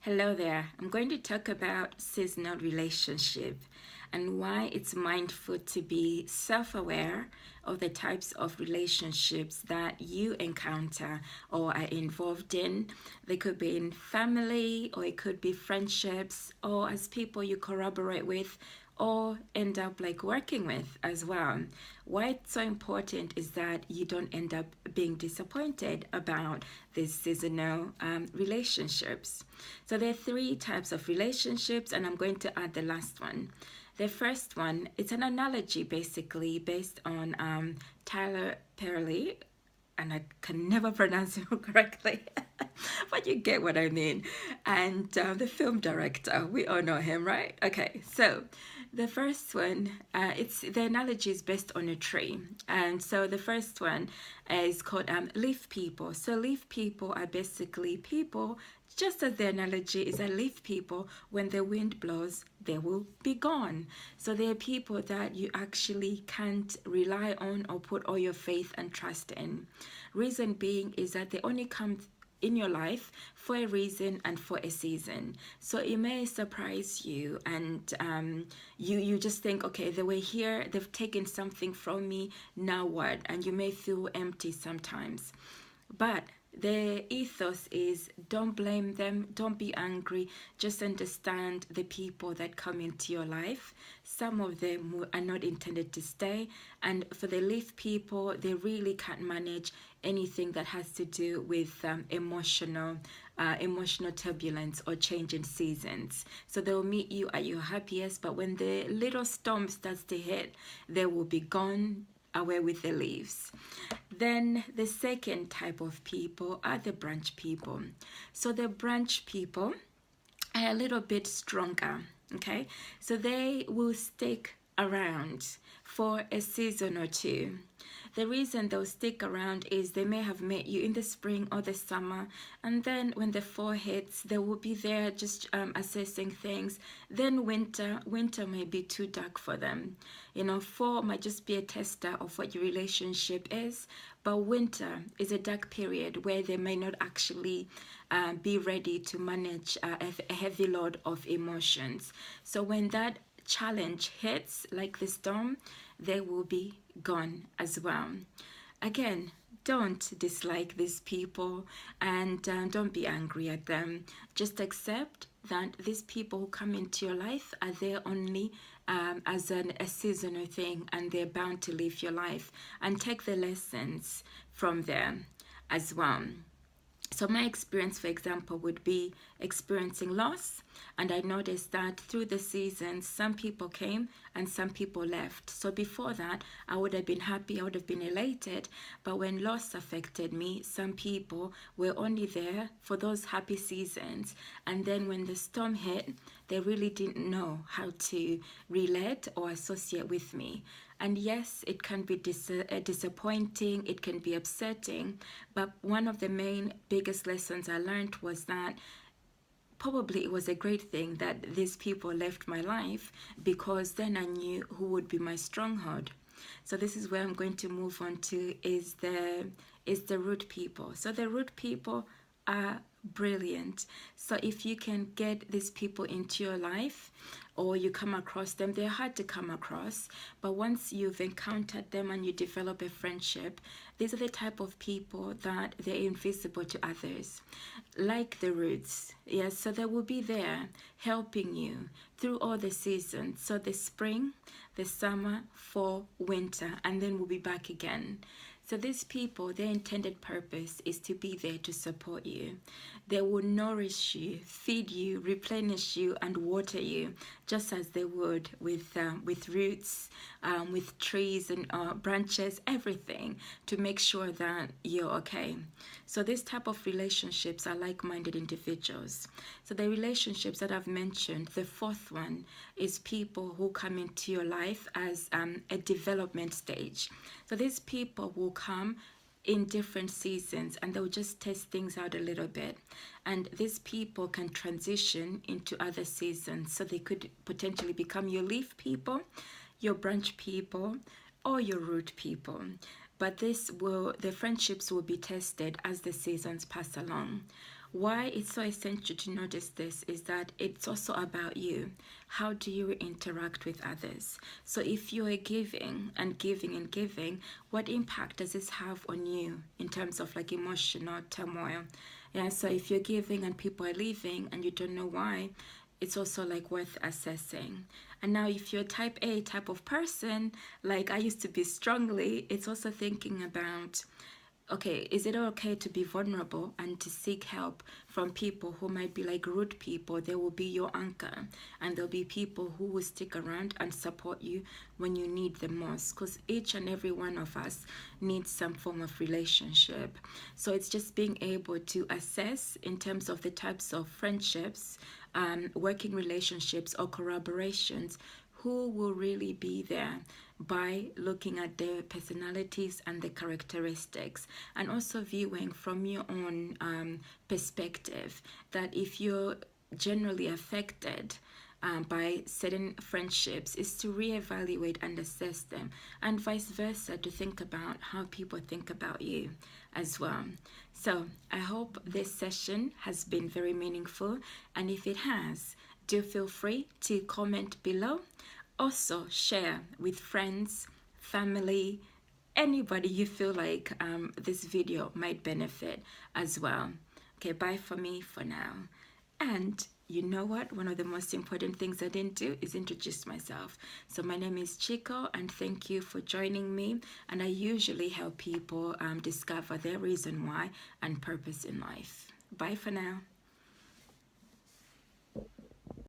Hello there. I'm going to talk about seasonal relationship and why it's mindful to be self-aware of the types of relationships that you encounter or are involved in. They could be in family, or it could be friendships, or as people you collaborate with or end up like working with as well. Why it's so important is that you don't end up being disappointed about these seasonal relationships. So there are three types of relationships, and I'm going to add the last one. The first one, it's an analogy basically based on Tyler Perry, and I can never pronounce it correctly, but you get what I mean. And the film director, we all know him, right? Okay, so the first one, it's the analogy is based on a tree, and so the first one is called leaf people. So leaf people are basically people. Just as the analogy is a leaf people, when the wind blows, they will be gone. So they are people that you actually can't rely on or put all your faith and trust in. Reason being is that they only come in your life for a reason and for a season. So it may surprise you, and you just think, okay, they were here, they've taken something from me, now what? And you may feel empty sometimes. But the ethos is don't blame them, don't be angry, just understand the people that come into your life. Some of them are not intended to stay, and for the leaf people, they really can't manage anything that has to do with emotional turbulence or change in seasons. So they'll meet you at your happiest, but when the little storm starts to hit, they will be gone away with the leaves. Then the second type of people are the branch people. So the branch people are a little bit stronger, okay? So they will stick around for a season or two. The reason they'll stick around is they may have met you in the spring or the summer, and then when the fall hits, they will be there just assessing things. Then winter may be too dark for them. You know, fall might just be a tester of what your relationship is, but winter is a dark period where they may not actually be ready to manage a heavy load of emotions. So when that challenge hits, like the storm, they will be gone as well. Again, don't dislike these people, and don't be angry at them. Just accept that these people who come into your life are there only as a seasonal thing, and they're bound to live your life, and take the lessons from them as well. So my experience, for example, would be experiencing loss, and I noticed that through the seasons, some people came and some people left. So before that, I would have been happy, I would have been elated, but when loss affected me, some people were only there for those happy seasons, and then when the storm hit, they really didn't know how to relate or associate with me. And yes, it can be disappointing, it can be upsetting, but one of the main biggest lessons I learned was that probably it was a great thing that these people left my life, because then I knew who would be my stronghold. So this is where I'm going to move on to is the root people. So the root people are brilliant. So if you can get these people into your life, or you come across them, they're hard to come across, but once you've encountered them and you develop a friendship, these are the type of people that they're invisible to others, like the roots. Yes, so they will be there helping you through all the seasons. So the spring, the summer, fall, winter, and then we'll be back again. So these people, their intended purpose is to be there to support you. They will nourish you, feed you, replenish you, and water you, just as they would with roots, with trees and branches, everything, to make sure that you're okay. So this type of relationships are like-minded individuals. So the relationships that I've mentioned, the fourth one is people who come into your life as a development stage. So these people will come in different seasons, and they'll just test things out a little bit, and these people can transition into other seasons. So they could potentially become your leaf people, your branch people, or your root people. But the friendships will be tested as the seasons pass along. Why it's so essential to notice this is that it's also about you. How do you interact with others? So if you are giving and giving and giving, what impact does this have on you in terms of like emotional turmoil? Yeah, so if you're giving and people are leaving and you don't know why, it's also like worth assessing. And now if you're type A type of person, like I used to be strongly, it's also thinking about, okay, is it okay to be vulnerable and to seek help from people who might be like rude people? They will be your anchor, and there'll be people who will stick around and support you when you need them most, because each and every one of us needs some form of relationship. So it's just being able to assess in terms of the types of friendships, working relationships or collaborations, who will really be there, by looking at their personalities and the characteristics, and also viewing from your own perspective, that if you're generally affected by certain friendships, is to reevaluate and assess them, and vice versa, to think about how people think about you as well. So I hope this session has been very meaningful, and if it has, do feel free to comment below. Also share with friends, family, anybody you feel like this video might benefit as well. Okay, bye for me for now. And you know what? One of the most important things I didn't do is introduce myself. So my name is Chiko, and thank you for joining me. And I usually help people discover their reason why and purpose in life. Bye for now.